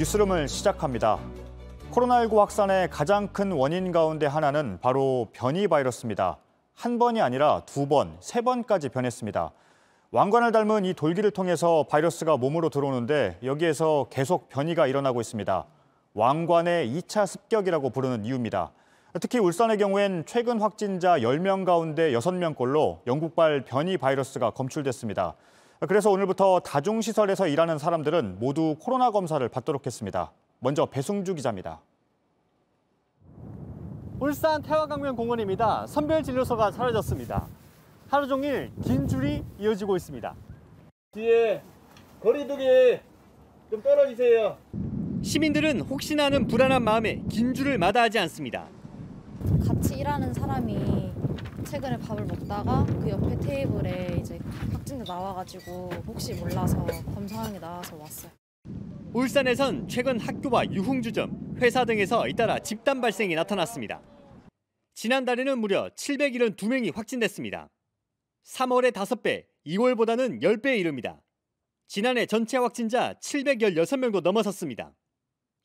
뉴스룸을 시작합니다. 코로나19 확산의 가장 큰 원인 가운데 하나는 바로 변이 바이러스입니다. 한 번이 아니라 두 번, 세 번까지 변했습니다. 왕관을 닮은 이 돌기를 통해서 바이러스가 몸으로 들어오는데 여기에서 계속 변이가 일어나고 있습니다. 왕관의 2차 습격이라고 부르는 이유입니다. 특히 울산의 경우엔 최근 확진자 10명 가운데 6명꼴로 영국발 변이 바이러스가 검출됐습니다. 그래서 오늘부터 다중시설에서 일하는 사람들은 모두 코로나 검사를 받도록 했습니다. 먼저 배승주 기자입니다. 울산 태화강변공원입니다. 선별진료소가 사라졌습니다. 하루 종일 긴 줄이 이어지고 있습니다. 뒤에 거리두기 좀 떨어지세요. 시민들은 혹시나 하는 불안한 마음에 긴 줄을 마다하지 않습니다. 같이 일하는 사람이 최근에 밥을 먹다가 그 옆에 테이블에 이제 확진자 나와가지고 혹시 몰라서 검사하는 게 나와서 왔어요. 울산에선 최근 학교와 유흥주점, 회사 등에서 잇따라 집단 발생이 나타났습니다. 지난달에는 무려 772명이 확진됐습니다. 3월의 5배, 2월보다는 10배에 이릅니다. 지난해 전체 확진자 716명도 넘어섰습니다.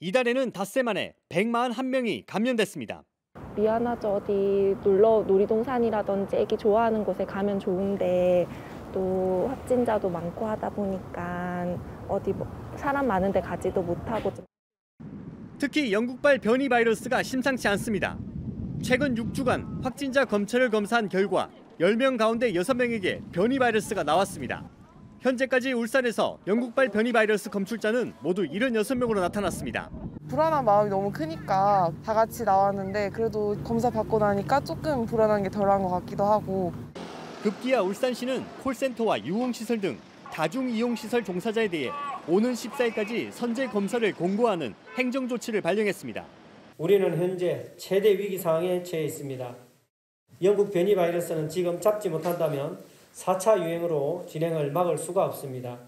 이달에는 닷새 만에 141명이 감염됐습니다. 미안하죠. 어디 놀이동산이라든지 애기 좋아하는 곳에 가면 좋은데 또 확진자도 많고 하다 보니까 어디 사람 많은 데 가지도 못하고. 특히 영국발 변이 바이러스가 심상치 않습니다. 최근 6주간 확진자 검체를 검사한 결과 10명 가운데 6명에게 변이 바이러스가 나왔습니다. 현재까지 울산에서 영국발 변이 바이러스 검출자는 모두 76명으로 나타났습니다. 불안한 마음이 너무 크니까 다 같이 나왔는데 그래도 검사 받고 나니까 조금 불안한 게 덜한 것 같기도 하고. 급기야 울산시는 콜센터와 유흥시설 등 다중이용시설 종사자에 대해 오는 14일까지 선제 검사를 공고하는 행정조치를 발령했습니다. 우리는 현재 최대 위기 상황에 처해 있습니다. 영국 변이 바이러스는 지금 잡지 못한다면 4차 유행으로 진행을 막을 수가 없습니다.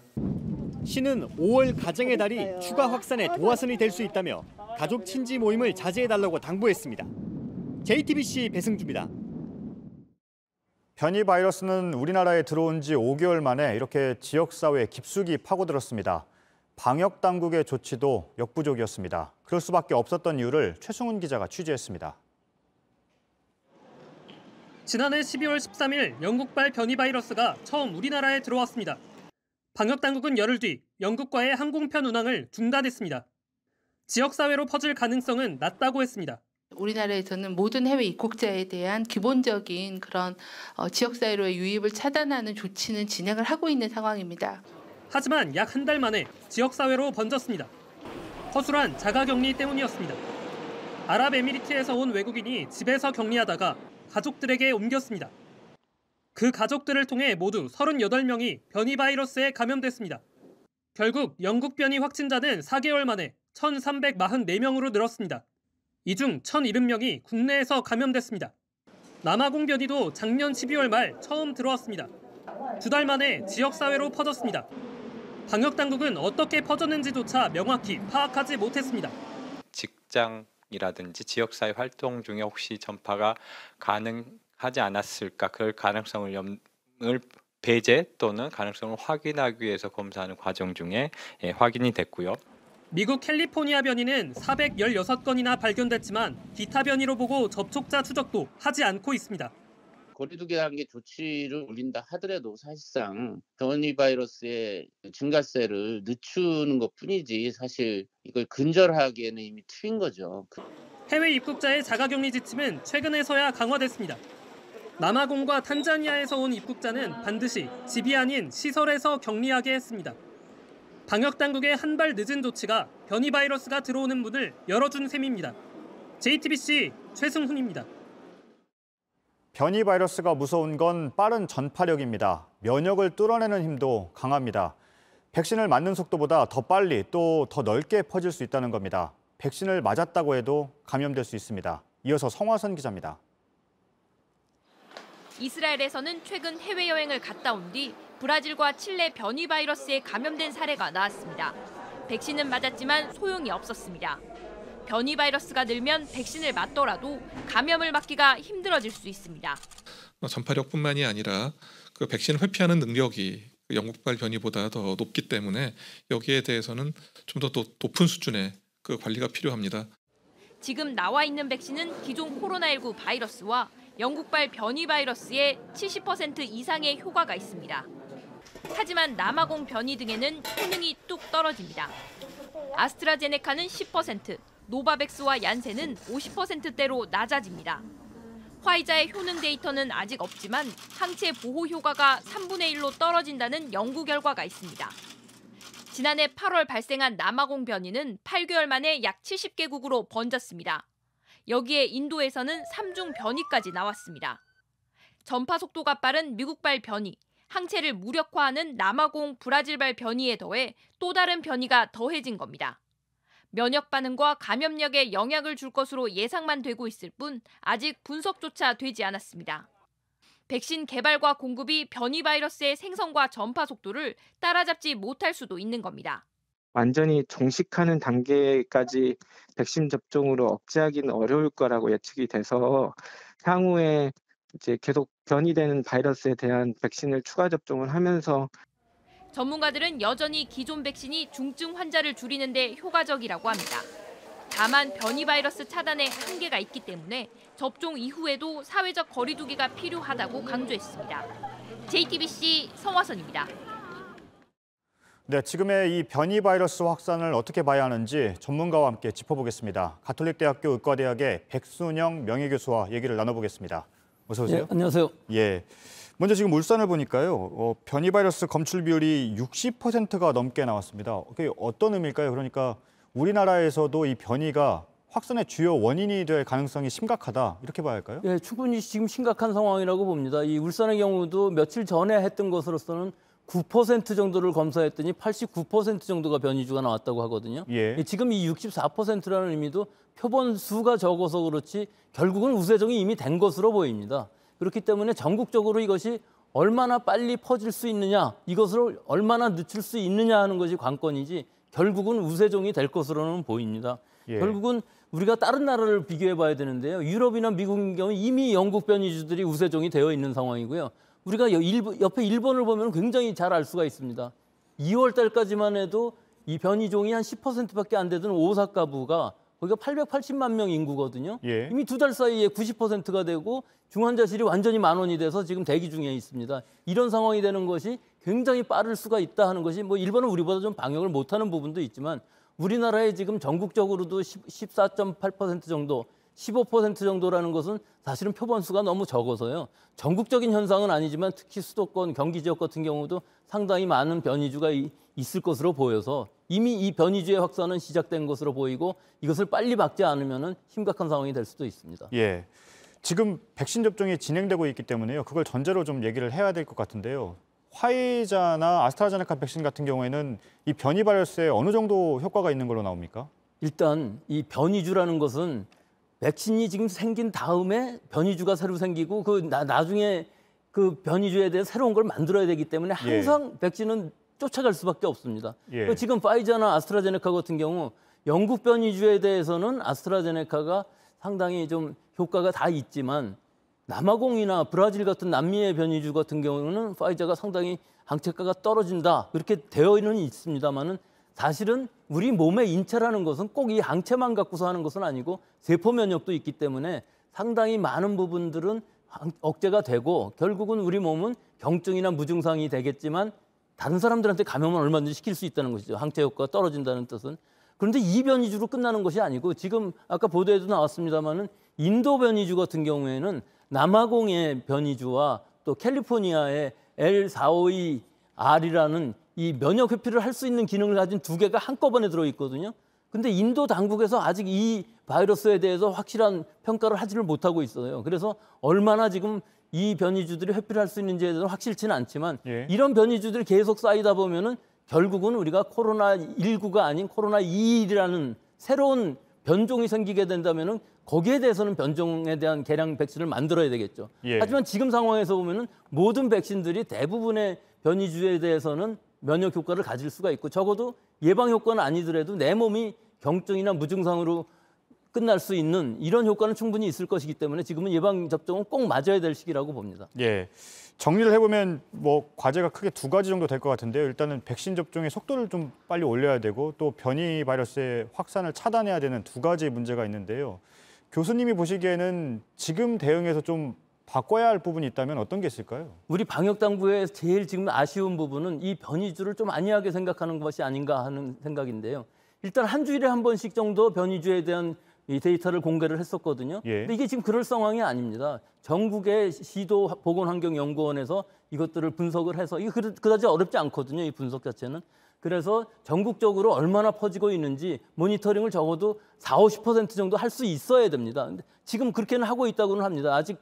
시는 5월 가정의 달이 추가 확산의 도화선이 될 수 있다며 가족 친지 모임을 자제해달라고 당부했습니다. JTBC 배승주입니다. 변이 바이러스는 우리나라에 들어온 지 5개월 만에 이렇게 지역사회에 깊숙이 파고들었습니다. 방역 당국의 조치도 역부족이었습니다. 그럴 수밖에 없었던 이유를 최승훈 기자가 취재했습니다. 지난해 12월 13일 영국발 변이 바이러스가 처음 우리나라에 들어왔습니다. 방역 당국은 열흘 뒤 영국과의 항공편 운항을 중단했습니다. 지역사회로 퍼질 가능성은 낮다고 했습니다. 우리나라에서는 모든 해외 입국자에 대한 기본적인 그런 지역사회로의 유입을 차단하는 조치는 진행을 하고 있는 상황입니다. 하지만 약 한 달 만에 지역사회로 번졌습니다. 허술한 자가격리 때문이었습니다. 아랍에미리트에서 온 외국인이 집에서 격리하다가 가족들에게 옮겼습니다. 그 가족들을 통해 모두 38명이 변이 바이러스에 감염됐습니다. 결국 영국 변이 확진자는 4개월 만에 1,344명으로 늘었습니다. 이 중 1,070명이 국내에서 감염됐습니다. 남아공 변이도 작년 12월 말 처음 들어왔습니다. 2달 만에 지역사회로 퍼졌습니다. 방역당국은 어떻게 퍼졌는지조차 명확히 파악하지 못했습니다. 직장이라든지 지역사회 활동 중에 혹시 전파가 가능하지 않았을까, 그럴 가능성을 배제 또는 가능성을 확인하기 위해서 검사하는 과정 중에 확인이 됐고요. 미국 캘리포니아 변이는 416건이나 발견됐지만 기타 변이로 보고 접촉자 추적도 하지 않고 있습니다. 거리두기라는 게 조치를 올린다 하더라도 사실상 변이 바이러스의 증가세를 늦추는 것뿐이지 사실 이걸 근절하기에는 이미 틀린 거죠. 해외 입국자의 자가격리 지침은 최근에서야 강화됐습니다. 남아공과 탄자니아에서 온 입국자는 반드시 집이 아닌 시설에서 격리하게 했습니다. 방역당국의 한 발 늦은 조치가 변이 바이러스가 들어오는 문을 열어준 셈입니다. JTBC 최승훈입니다. 변이 바이러스가 무서운 건 빠른 전파력입니다. 면역을 뚫어내는 힘도 강합니다. 백신을 맞는 속도보다 더 빨리 또 더 넓게 퍼질 수 있다는 겁니다. 백신을 맞았다고 해도 감염될 수 있습니다. 이어서 성화선 기자입니다. 이스라엘에서는 최근 해외여행을 갔다 온 뒤 브라질과 칠레 변이 바이러스에 감염된 사례가 나왔습니다. 백신은 맞았지만 소용이 없었습니다. 변이 바이러스가 늘면 백신을 맞더라도 감염을 막기가 힘들어질 수 있습니다. 전파력뿐만이 아니라 그 백신을 회피하는 능력이 영국발 변이보다 더 높기 때문에 여기에 대해서는 좀 더 높은 수준의 그 관리가 필요합니다. 지금 나와 있는 백신은 기존 코로나19 바이러스와 영국발 변이 바이러스의 70% 이상의 효과가 있습니다. 하지만 남아공 변이 등에는 효능이 뚝 떨어집니다. 아스트라제네카는 10%, 노바백스와 얀센은 50%대로 낮아집니다. 화이자의 효능 데이터는 아직 없지만 항체 보호 효과가 3분의 1로 떨어진다는 연구 결과가 있습니다. 지난해 8월 발생한 남아공 변이는 8개월 만에 약 70개국으로 번졌습니다. 여기에 인도에서는 3중 변이까지 나왔습니다. 전파 속도가 빠른 미국발 변이, 항체를 무력화하는 남아공 브라질발 변이에 더해 또 다른 변이가 더해진 겁니다. 면역 반응과 감염력에 영향을 줄 것으로 예상만 되고 있을 뿐 아직 분석조차 되지 않았습니다. 백신 개발과 공급이 변이 바이러스의 생성과 전파 속도를 따라잡지 못할 수도 있는 겁니다. 완전히 종식하는 단계까지 백신 접종으로 억제하기는 어려울 거라고 예측이 돼서 향후에 이제 계속 변이되는 바이러스에 대한 백신을 추가 접종을 하면서 전문가들은 여전히 기존 백신이 중증 환자를 줄이는 데 효과적이라고 합니다. 다만 변이 바이러스 차단에 한계가 있기 때문에 접종 이후에도 사회적 거리 두기가 필요하다고 강조했습니다. JTBC 성화선입니다. 네, 지금의 이 변이 바이러스 확산을 어떻게 봐야 하는지 전문가와 함께 짚어보겠습니다. 가톨릭대학교 의과대학의 백순영 명예교수와 얘기를 나눠보겠습니다. 어서 오세요. 네, 안녕하세요. 예. 먼저 지금 울산을 보니까요. 변이 바이러스 검출 비율이 60%가 넘게 나왔습니다. 그게 어떤 의미일까요? 그러니까 우리나라에서도 이 변이가 확산의 주요 원인이 될 가능성이 심각하다. 이렇게 봐야 할까요? 네, 충분히 지금 심각한 상황이라고 봅니다. 이 울산의 경우도 며칠 전에 했던 것으로서는 9% 정도를 검사했더니 89% 정도가 변이주가 나왔다고 하거든요. 예. 지금 이 64%라는 의미도 표본 수가 적어서 그렇지 결국은 우세종이 이미 된 것으로 보입니다. 그렇기 때문에 전국적으로 이것이 얼마나 빨리 퍼질 수 있느냐, 이것을 얼마나 늦출 수 있느냐 하는 것이 관건이지 결국은 우세종이 될 것으로는 보입니다. 예. 결국은 우리가 다른 나라를 비교해 봐야 되는데요. 유럽이나 미국인 경우 이미 영국 변이주들이 우세종이 되어 있는 상황이고요. 우리가 옆에 일본을 보면 굉장히 잘 알 수가 있습니다. 2월 달까지만 해도 이 변이종이 한 10%밖에 안 되던 오사카부가 거기가 880만 명 인구거든요. 예. 이미 2달 사이에 90%가 되고 중환자실이 완전히 만원이 돼서 지금 대기 중에 있습니다. 이런 상황이 되는 것이 굉장히 빠를 수가 있다 하는 것이 뭐 일본은 우리보다 좀 방역을 못하는 부분도 있지만 우리나라에 지금 전국적으로도 14.8% 정도, 15% 정도라는 것은 사실은 표본수가 너무 적어서요. 전국적인 현상은 아니지만 특히 수도권, 경기 지역 같은 경우도 상당히 많은 변이주가 있을 것으로 보여서 이미 이 변이주의 확산은 시작된 것으로 보이고 이것을 빨리 막지 않으면 심각한 상황이 될 수도 있습니다. 예, 지금 백신 접종이 진행되고 있기 때문에요. 그걸 전제로 좀 얘기를 해야 될 것 같은데요. 화이자나 아스트라제네카 백신 같은 경우에는 이 변이 바이러스에 어느 정도 효과가 있는 걸로 나옵니까? 일단 이 변이주라는 것은 백신이 지금 생긴 다음에 변이주가 새로 생기고 나중에 그 변이주에 대해 새로운 걸 만들어야 되기 때문에 항상 백신은 쫓아갈 수밖에 없습니다. 예. 지금 파이자나 아스트라제네카 같은 경우 영국 변이주에 대해서는 아스트라제네카가 상당히 좀 효과가 다 있지만 남아공이나 브라질 같은 남미의 변이주 같은 경우는 파이자가 상당히 항체가가 떨어진다 그렇게 되어는 있습니다만은 사실은 우리 몸의 인체라는 것은 꼭 이 항체만 갖고서 하는 것은 아니고 세포 면역도 있기 때문에 상당히 많은 부분들은 억제가 되고 결국은 우리 몸은 경증이나 무증상이 되겠지만 다른 사람들한테 감염은 얼마든지 시킬 수 있다는 것이죠. 항체 효과가 떨어진다는 뜻은. 그런데 이 변이주로 끝나는 것이 아니고 지금 아까 보도에도 나왔습니다마는 인도 변이주 같은 경우에는 남아공의 변이주와 또 캘리포니아의 L452R이라는 이 면역 회피를 할 수 있는 기능을 가진 두 개가 한꺼번에 들어있거든요. 근데 인도 당국에서 아직 이 바이러스에 대해서 확실한 평가를 하지를 못하고 있어요. 그래서 얼마나 지금 이 변이주들이 회피를 할 수 있는지에 대해서는 확실치는 않지만 이런 변이주들이 계속 쌓이다 보면은 결국은 우리가 코로나19가 아닌 코로나21이라는 새로운 변종이 생기게 된다면은 거기에 대해서는 변종에 대한 개량 백신을 만들어야 되겠죠. 하지만 지금 상황에서 보면은 모든 백신들이 대부분의 변이주에 대해서는 면역 효과를 가질 수가 있고 적어도 예방 효과는 아니더라도 내 몸이 경증이나 무증상으로 끝날 수 있는 이런 효과는 충분히 있을 것이기 때문에 지금은 예방접종은 꼭 맞아야 될 시기라고 봅니다. 예. 정리를 해보면 뭐 과제가 크게 두 가지 정도 될 것 같은데요. 일단은 백신 접종의 속도를 좀 빨리 올려야 되고 또 변이 바이러스의 확산을 차단해야 되는 두 가지 문제가 있는데요. 교수님이 보시기에는 지금 대응에서 좀 바꿔야 할 부분이 있다면 어떤 게 있을까요? 우리 방역당국의 제일 지금 아쉬운 부분은 이 변이주를 좀 안이하게 생각하는 것이 아닌가 하는 생각인데요. 일단 한 주일에 한 번씩 정도 변이주에 대한 이 데이터를 공개를 했었거든요. 근데 이게 지금 그럴 상황이 아닙니다. 전국의 시도 보건환경연구원에서 이것들을 분석을 해서 이게 그다지 어렵지 않거든요. 이 분석 자체는. 그래서 전국적으로 얼마나 퍼지고 있는지 모니터링을 적어도 40~50% 정도 할 수 있어야 됩니다. 근데 지금 그렇게는 하고 있다고는 합니다. 아직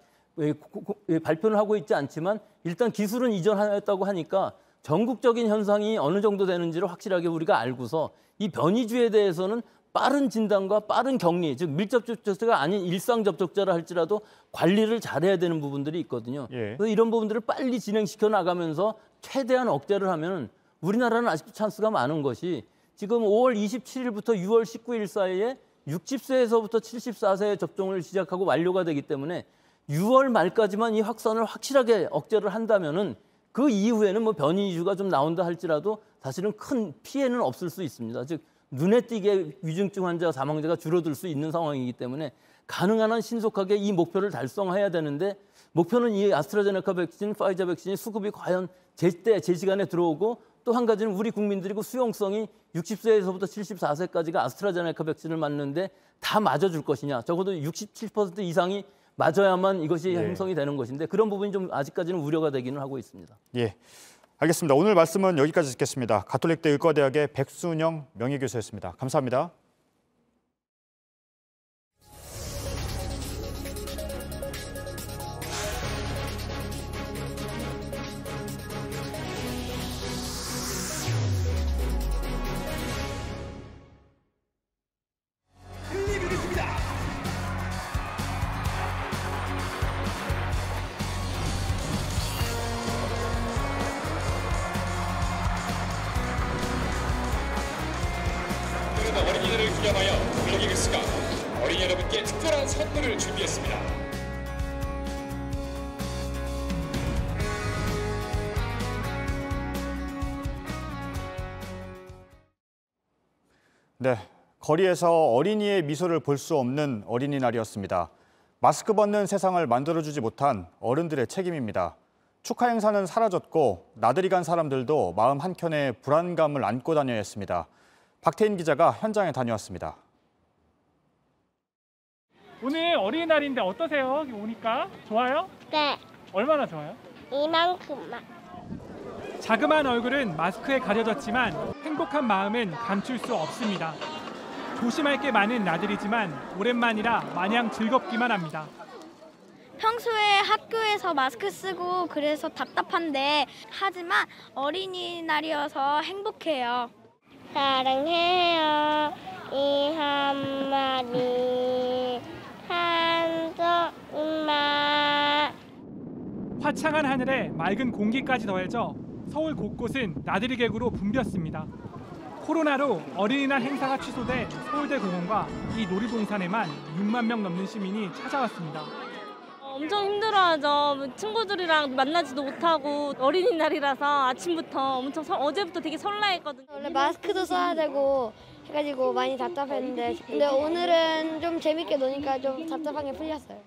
발표는 하고 있지 않지만 일단 기술은 이전하였다고 하니까 전국적인 현상이 어느 정도 되는지를 확실하게 우리가 알고서 이 변이주에 대해서는 빠른 진단과 빠른 격리, 즉 밀접 접촉자가 아닌 일상 접촉자라 할지라도 관리를 잘해야 되는 부분들이 있거든요. 그래서 이런 부분들을 빨리 진행시켜 나가면서 최대한 억제를 하면 우리나라는 아직도 찬스가 많은 것이 지금 5월 27일부터 6월 19일 사이에 60세에서부터 74세에 접종을 시작하고 완료가 되기 때문에 6월 말까지만 이 확산을 확실하게 억제를 한다면은 그 이후에는 뭐 변이주가 좀 나온다 할지라도 사실은 큰 피해는 없을 수 있습니다. 즉 눈에 띄게 위중증 환자, 사망자가 줄어들 수 있는 상황이기 때문에 가능한 한 신속하게 이 목표를 달성해야 되는데 목표는 이 아스트라제네카 백신, 파이자 백신이 수급이 과연 제때, 제 시간에 들어오고 또 한 가지는 우리 국민들이 그 수용성이 60세에서부터 74세까지가 아스트라제네카 백신을 맞는데 다 맞아줄 것이냐. 적어도 67% 이상이 맞아야만 이것이 형성이 되는 것인데 그런 부분이 좀 아직까지는 우려가 되기는 하고 있습니다. 예, 알겠습니다. 오늘 말씀은 여기까지 듣겠습니다. 가톨릭대 의과대학의 백순영 명예교수였습니다. 감사합니다. 어린이날을 기념하여 블로깅스가 어린이 여러분께 특별한 선물을 준비했습니다. 네, 거리에서 어린이의 미소를 볼 수 없는 어린이날이었습니다. 마스크 벗는 세상을 만들어주지 못한 어른들의 책임입니다. 축하 행사는 사라졌고 나들이 간 사람들도 마음 한켠에 불안감을 안고 다녀야 했습니다. 박태인 기자가 현장에 다녀왔습니다. 오늘 어린이날인데 어떠세요? 여기 오니까 좋아요? 네. 얼마나 좋아요? 이만큼만. 자그마한 얼굴은 마스크에 가려졌지만 행복한 마음은 감출 수 없습니다. 조심할 게 많은 나들이지만 오랜만이라 마냥 즐겁기만 합니다. 평소에 학교에서 마스크 쓰고 그래서 답답한데 하지만 어린이날이어서 행복해요. 사랑해요. 이 한마디 한정마. 화창한 하늘에 맑은 공기까지 더해져 서울 곳곳은 나들이 객으로 붐볐습니다. 코로나로 어린이날 행사가 취소돼 서울대 공원과 이 놀이동산에만 6만 명 넘는 시민이 찾아왔습니다. 엄청 힘들어하죠. 친구들이랑 만나지도 못하고 어린이날이라서 아침부터 어제부터 되게 설레했거든요. 원래 마스크도 써야 되고 해가지고 많이 답답했는데 근데 오늘은 좀 재밌게 노니까 좀 답답한 게 풀렸어요.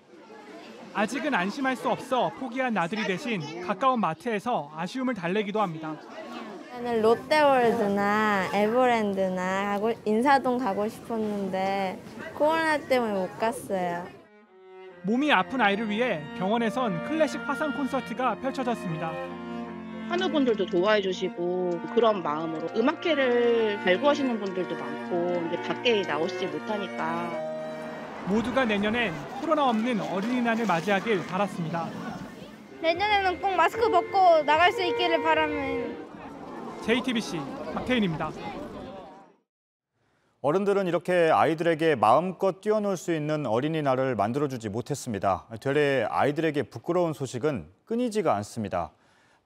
아직은 안심할 수 없어 포기한 나들이 대신 가까운 마트에서 아쉬움을 달래기도 합니다. 저는 롯데월드나 에버랜드나 인사동 가고 싶었는데 코로나 때문에 못 갔어요. 몸이 아픈 아이를 위해 병원에선 클래식 화상 콘서트가 펼쳐졌습니다. 환우분들도 좋아해 주시고 그런 마음으로 음악회를 발구하시는 분들도 많고 근데 밖에 나오시지 못하니까 모두가 내년엔 코로나 없는 어린이날을 맞이하길 바랐습니다. 내년에는 꼭 마스크 벗고 나갈 수 있기를 바라면. JTBC 박태인입니다. 어른들은 이렇게 아이들에게 마음껏 뛰어놀 수 있는 어린이날을 만들어주지 못했습니다. 되레 아이들에게 부끄러운 소식은 끊이지가 않습니다.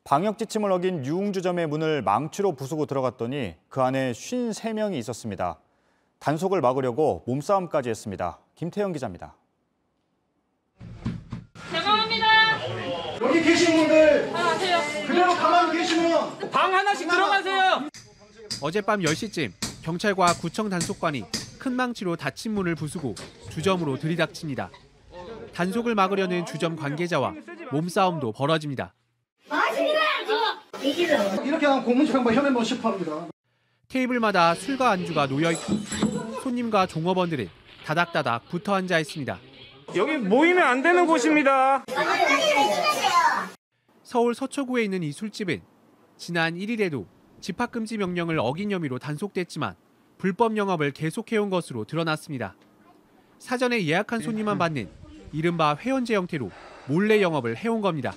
방역 지침을 어긴 유흥주점의 문을 망치로 부수고 들어갔더니 그 안에 53명이 있었습니다. 단속을 막으려고 몸싸움까지 했습니다. 김태영 기자입니다. 죄송합니다. 여기 계신 분들 그대로 가만히 계시면 방 하나씩 들어가세요. 어젯밤 10시쯤 경찰과 구청 단속반이 큰 망치로 닫힌 문을 부수고 주점으로 들이닥칩니다. 단속을 막으려는 주점 관계자와 몸싸움도 벌어집니다. 이렇게 하면 공문처럼 혐의만 실패합니다. 테이블마다 술과 안주가 놓여있고 손님과 종업원들은 다닥다닥 붙어 앉아 있습니다. 여기 모이면 안 되는 곳입니다. 서울 서초구에 있는 이 술집은 지난 1일에도 집합금지 명령을 어긴 혐의로 단속됐지만 불법 영업을 계속해온 것으로 드러났습니다. 사전에 예약한 손님만 받는 이른바 회원제 형태로 몰래 영업을 해온 겁니다.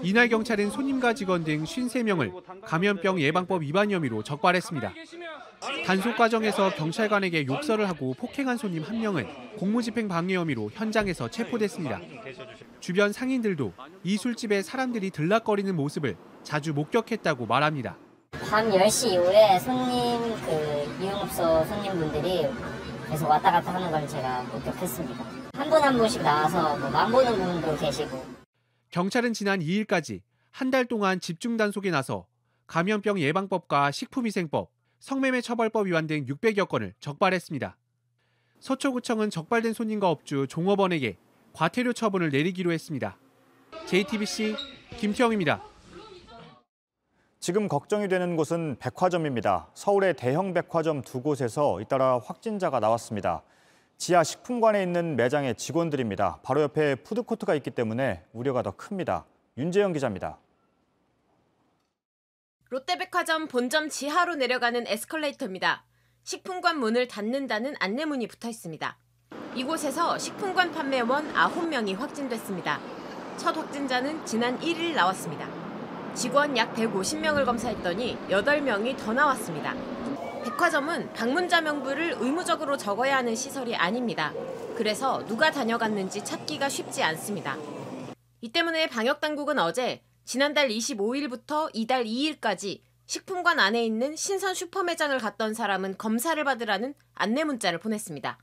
이날 경찰은 손님과 직원 등 53명을 감염병 예방법 위반 혐의로 적발했습니다. 단속 과정에서 경찰관에게 욕설을 하고 폭행한 손님 1명은 공무집행 방해 혐의로 현장에서 체포됐습니다. 주변 상인들도 이 술집에 사람들이 들락거리는 모습을 자주 목격했다고 말합니다. 밤 10시 이후에 유흥업소 손님분들이 계속 왔다 갔다 하는 걸 제가 목격했습니다. 한 분 한 분씩 나와서 맘보는 분도 계시고. 경찰은 지난 2일까지 한 달 동안 집중 단속에 나서 감염병 예방법과 식품위생법, 성매매 처벌법 위반 등 600여 건을 적발했습니다. 서초구청은 적발된 손님과 업주, 종업원에게 과태료 처분을 내리기로 했습니다. JTBC 김태영입니다. 지금 걱정이 되는 곳은 백화점입니다. 서울의 대형 백화점 2곳에서 잇따라 확진자가 나왔습니다. 지하 식품관에 있는 매장의 직원들입니다. 바로 옆에 푸드코트가 있기 때문에 우려가 더 큽니다. 윤재영 기자입니다. 롯데백화점 본점 지하로 내려가는 에스컬레이터입니다. 식품관 문을 닫는다는 안내문이 붙어 있습니다. 이곳에서 식품관 판매원 9명이 확진됐습니다. 첫 확진자는 지난 1일 나왔습니다. 직원 약 150명을 검사했더니 8명이 더 나왔습니다. 백화점은 방문자 명부를 의무적으로 적어야 하는 시설이 아닙니다. 그래서 누가 다녀갔는지 찾기가 쉽지 않습니다. 이 때문에 방역당국은 어제 지난달 25일부터 이달 2일까지 식품관 안에 있는 신선 슈퍼매장을 갔던 사람은 검사를 받으라는 안내 문자를 보냈습니다.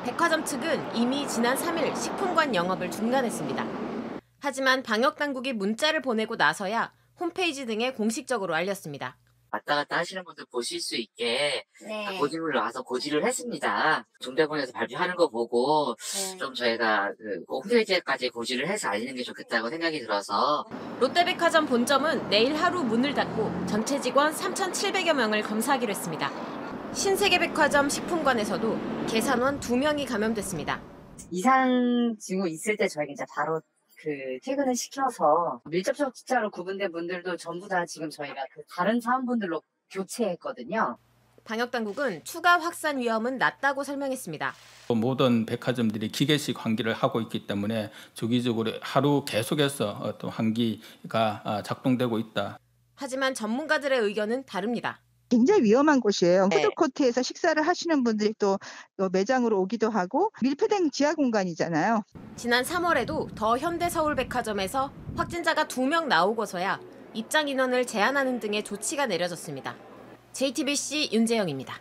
백화점 측은 이미 지난 3일 식품관 영업을 중단했습니다. 하지만 방역당국이 문자를 보내고 나서야 홈페이지 등에 공식적으로 알렸습니다. 왔다 갔다 하시는 분들 보실 수 있게 고지를 나와서 고지를 했습니다. 중대본에서 발표하는 거 보고 좀 저희가 홈페이지까지 고지를 해서 알리는 게 좋겠다고 생각이 들어서. 롯데백화점 본점은 내일 하루 문을 닫고 전체 직원 3,700여 명을 검사하기로 했습니다. 신세계백화점 식품관에서도 계산원 2명이 감염됐습니다. 이상 징후 있을 때 저희가 이제 바로 퇴근을 시켜서 밀접촉 진짜로 구분된 분들도 전부 다 지금 저희가 다른 사원분들로 교체했거든요. 방역당국은 추가 확산 위험은 낮다고 설명했습니다. 모든 백화점들이 기계식 환기를 하고 있기 때문에 주기적으로 하루 계속해서 어떤 환기가 작동되고 있다. 하지만 전문가들의 의견은 다릅니다. 굉장히 위험한 곳이에요. 푸드코트에서 식사를 하시는 분들이 또 매장으로 오기도 하고 밀폐된 지하 공간이잖아요. 지난 3월에도 더 현대서울백화점에서 확진자가 2명 나오고서야 입장 인원을 제한하는 등의 조치가 내려졌습니다. JTBC 윤재영입니다.